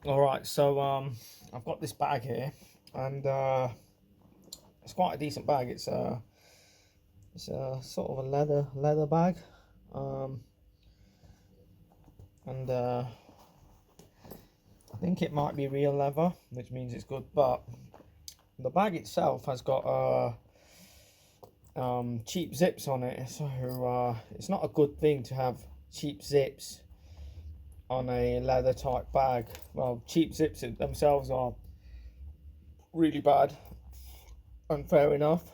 All right, so I've got this bag here, and it's quite a decent bag. It's a sort of a leather bag, um, and I think it might be real leather, which means it's good. But the bag itself has got cheap zips on it, so it's not a good thing to have cheap zips on a leather type bag. Well, cheap zips themselves are really bad, and fair enough,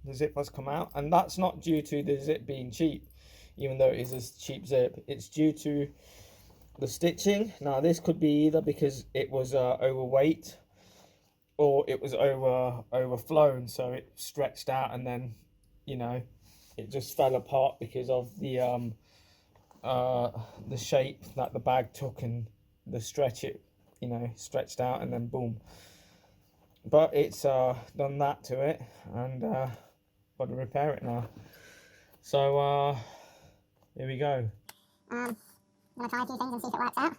the zip has come out, and that's not due to the zip being cheap, even though it is a cheap zip. It's due to the stitching. Now this could be either because it was overweight, or it was overflown, so it stretched out, and then it just fell apart because of the shape that the bag took, and the stretch it stretched out, and then boom. But it's done that to it, and got to repair it now. So here we go. I'm going to try a few things and see if it works out.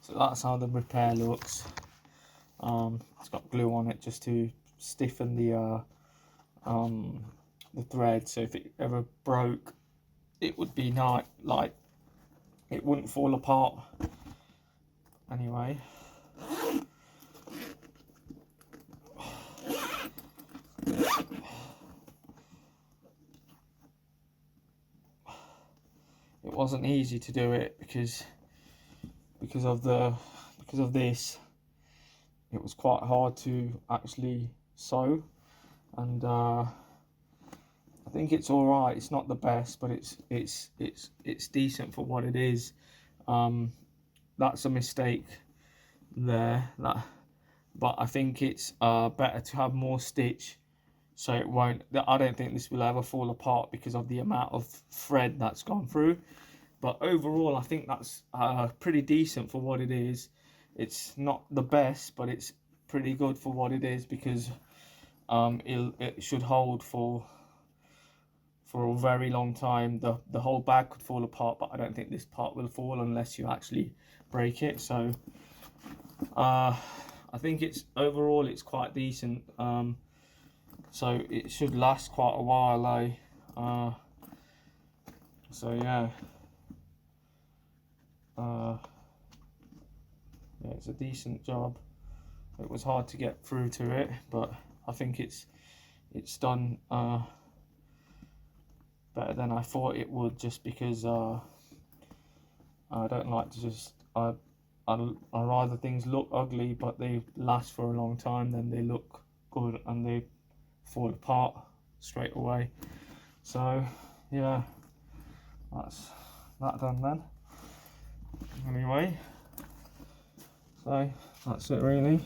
So that's how the repair looks. It's got glue on it just to stiffen the thread, so if it ever broke, it would be not like it wouldn't fall apart. Anyway, it wasn't easy to do it because of this. It was quite hard to actually sew, and I think it's all right. It's not the best, but it's decent for what it is. That's a mistake there. But I think it's better to have more stitch, so it won't. I don't think this will ever fall apart because of the amount of thread that's gone through. But overall, I think that's pretty decent for what it is. It's not the best, but it's pretty good for what it is, because it should hold for a very long time. The whole bag could fall apart, but I don't think this part will fall unless you actually break it. So I think overall it's quite decent. So it should last quite a while, so yeah. Yeah, it's a decent job. It was hard to get through to it, but I think it's done better than I thought it would, just because I don't like to just I rather things look ugly but they last for a long time than they look good and they fall apart straight away. So yeah, that's that done then. Anyway, so that's it really.